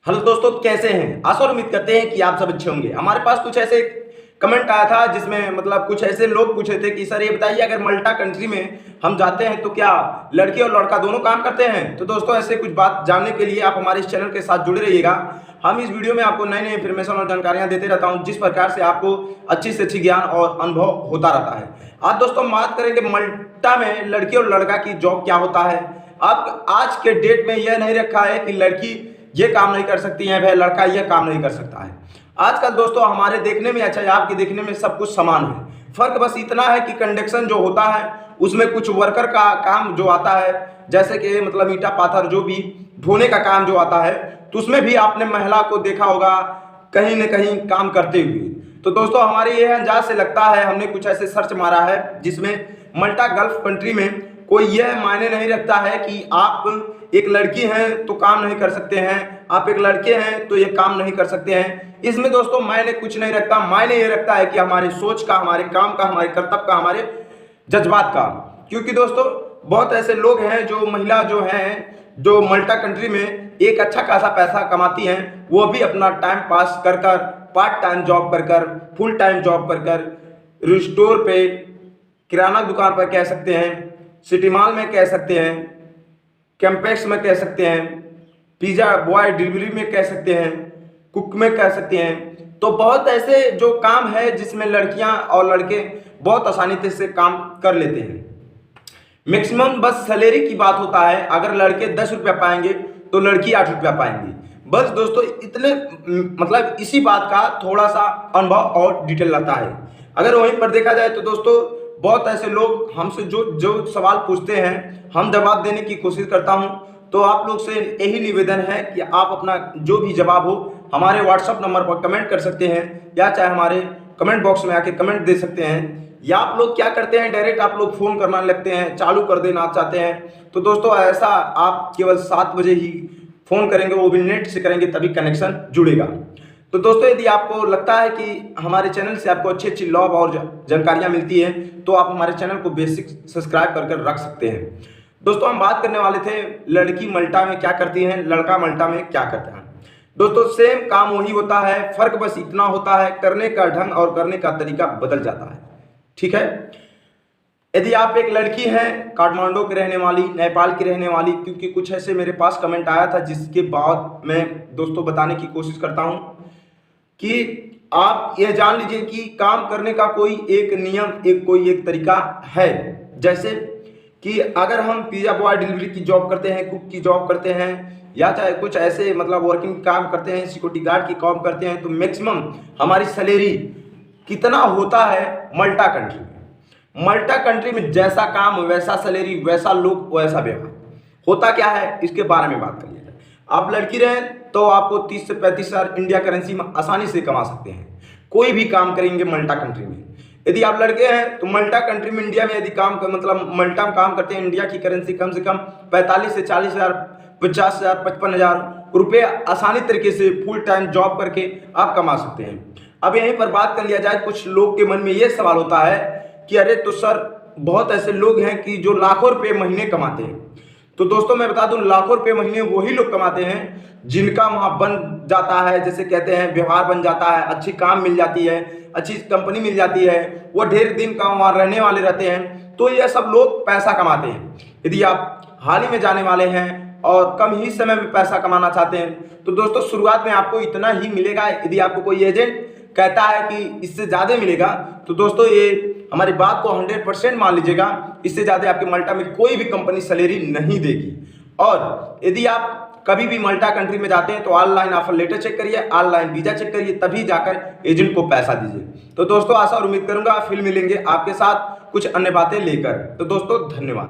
Hello दोस्तों, कैसे हैं? आशा और उम्मीद करते हैं कि आप सब अच्छे होंगे। हमारे पास कुछ ऐसे कमेंट आया था जिसमें मतलब कुछ ऐसे लोग पूछे थे कि सर ये बताइए, अगर मल्टा कंट्री में हम जाते हैं तो क्या लड़की और लड़का दोनों काम करते हैं? तो दोस्तों, ऐसे कुछ बात जानने के लिए आप हमारे इस चैनल के साथ जुड़े रहिएगा। हम इस वीडियो में आपको नई नई इन्फॉर्मेशन और जानकारियां देते रहता हूं, जिस प्रकार से आपको अच्छी से अच्छी ज्ञान और अनुभव होता रहता है। आज दोस्तों हम बात करेंगे मल्टा में लड़की और लड़का की जॉब क्या होता है। अब आज के डेट में यह नहीं रखा है कि लड़की ये काम नहीं कर सकती है, वह लड़का ये काम नहीं कर सकता है। आजकल दोस्तों हमारे देखने में अच्छा, आपके देखने में सब कुछ समान है। फर्क बस इतना है कि कंडक्शन जो होता है उसमें कुछ वर्कर का काम जो आता है, जैसे कि मतलब ईंटा पाथर जो भी ढोने का काम जो आता है, तो उसमें भी आपने महिला को देखा होगा कहीं न कहीं काम करते हुए। तो दोस्तों हमारे ये अंदाज से लगता है, हमने कुछ ऐसे सर्च मारा है जिसमें मल्टा गल्फ कंट्री में कोई यह मायने नहीं रखता है कि आप एक लड़की हैं तो काम नहीं कर सकते हैं, आप एक लड़के हैं तो ये काम नहीं कर सकते हैं। इसमें दोस्तों मायने कुछ नहीं रखता, मायने ये रखता है कि हमारे सोच का, हमारे काम का, हमारे कर्तव्य का, हमारे जज्बात का। क्योंकि दोस्तों बहुत ऐसे लोग हैं जो महिला जो हैं जो मल्टा कंट्री में एक अच्छा खासा पैसा कमाती हैं, वो भी अपना टाइम पास कर कर, पार्ट टाइम जॉब कर कर, फुल टाइम जॉब कर कर, स्टोर पे, किराना दुकान पर कह सकते हैं, सिटी मॉल में कह सकते हैं, कैंपस में कह सकते हैं, पिज़्ज़ा बॉय डिलीवरी में कह सकते हैं, कुक में कह सकते हैं। तो बहुत ऐसे जो काम है जिसमें लड़कियां और लड़के बहुत आसानी से काम कर लेते हैं। मैक्सिमम बस सैलरी की बात होता है, अगर लड़के 10 रुपया पाएंगे तो लड़की 8 रुपया पाएंगी। बस दोस्तों इतने मतलब इसी बात का थोड़ा सा अनुभव और डिटेल रहता है। अगर वहीं पर देखा जाए तो दोस्तों बहुत ऐसे लोग हमसे जो सवाल पूछते हैं, हम जवाब देने की कोशिश करता हूं। तो आप लोग से यही निवेदन है कि आप अपना जो भी जवाब हो हमारे व्हाट्सअप नंबर पर कमेंट कर सकते हैं, या चाहे हमारे कमेंट बॉक्स में आके कमेंट दे सकते हैं। या आप लोग क्या करते हैं, डायरेक्ट आप लोग फ़ोन करना लगते हैं, चालू कर देना चाहते हैं। तो दोस्तों ऐसा आप केवल 7 बजे ही फ़ोन करेंगे, वो भी नेट से करेंगे, तभी कनेक्शन जुड़ेगा। तो दोस्तों यदि आपको लगता है कि हमारे चैनल से आपको अच्छी अच्छी लॉ और जानकारियाँ मिलती है, तो आप हमारे चैनल को बेसिक सब्सक्राइब कर रख सकते हैं। दोस्तों हम बात करने वाले थे लड़की मल्टा में क्या करती है, लड़का मल्टा में क्या करता है। दोस्तों सेम काम वही होता है, फर्क बस इतना होता है करने का ढंग और करने का तरीका बदल जाता है। ठीक है, यदि आप एक लड़की हैं काठमांडू की रहने वाली, नेपाल की रहने वाली, क्योंकि कुछ ऐसे मेरे पास कमेंट आया था जिसके बाद मैं दोस्तों बताने की कोशिश करता हूं कि आप यह जान लीजिए कि काम करने का कोई एक नियम, कोई एक तरीका है। जैसे कि अगर हम पिज़्ज़ा बॉय डिलीवरी की जॉब करते हैं, कुक की जॉब करते हैं, या चाहे कुछ ऐसे मतलब वर्किंग काम करते हैं, सिक्योरिटी गार्ड की काम करते हैं, तो मैक्सिमम हमारी सैलरी कितना होता है मल्टा कंट्री में। मल्टा कंट्री में जैसा काम वैसा सैलरी, वैसा लुक, वैसा व्यवहार। होता क्या है इसके बारे में बात कर लिया जाए। आप लड़की रहें तो आपको 30 से 35 हज़ार इंडिया करेंसी में आसानी से कमा सकते हैं, कोई भी काम करेंगे मल्टा कंट्री में। यदि आप लड़के हैं तो मल्टा कंट्री में, इंडिया में यदि काम मतलब मल्टा में काम करते हैं, इंडिया की करेंसी कम से कम 45 से 40 हज़ार, 50 हज़ार, 55 हज़ार रुपये आसानी तरीके से फुल टाइम जॉब करके आप कमा सकते हैं। अब यहीं पर बात कर लिया जाए, कुछ लोग के मन में ये सवाल होता है कि अरे तो सर बहुत ऐसे लोग हैं कि जो लाखों रुपये महीने कमाते हैं। तो दोस्तों मैं बता दूं, लाखों रुपये महीने वही लोग कमाते हैं जिनका वहाँ बन जाता है, जैसे कहते हैं व्यवहार बन जाता है, अच्छी काम मिल जाती है, अच्छी कंपनी मिल जाती है, वो ढेर दिन का वहाँ रहने वाले रहते हैं। तो ये सब लोग पैसा कमाते हैं। यदि आप हाल ही में जाने वाले हैं और कम ही समय में पैसा कमाना चाहते हैं, तो दोस्तों शुरुआत में आपको इतना ही मिलेगा। यदि आपको कोई एजेंट कहता है कि इससे ज़्यादा मिलेगा, तो दोस्तों ये हमारी बात को 100% मान लीजिएगा, इससे ज़्यादा आपके मल्टा में कोई भी कंपनी सैलरी नहीं देगी। और यदि आप कभी भी मल्टा कंट्री में जाते हैं तो ऑनलाइन ऑफर लेटर चेक करिए, ऑनलाइन वीज़ा चेक करिए, तभी जाकर एजेंट को पैसा दीजिए। तो दोस्तों आशा और उम्मीद करूंगा फिर मिलेंगे आपके साथ कुछ अन्य बातें लेकर। तो दोस्तों धन्यवाद।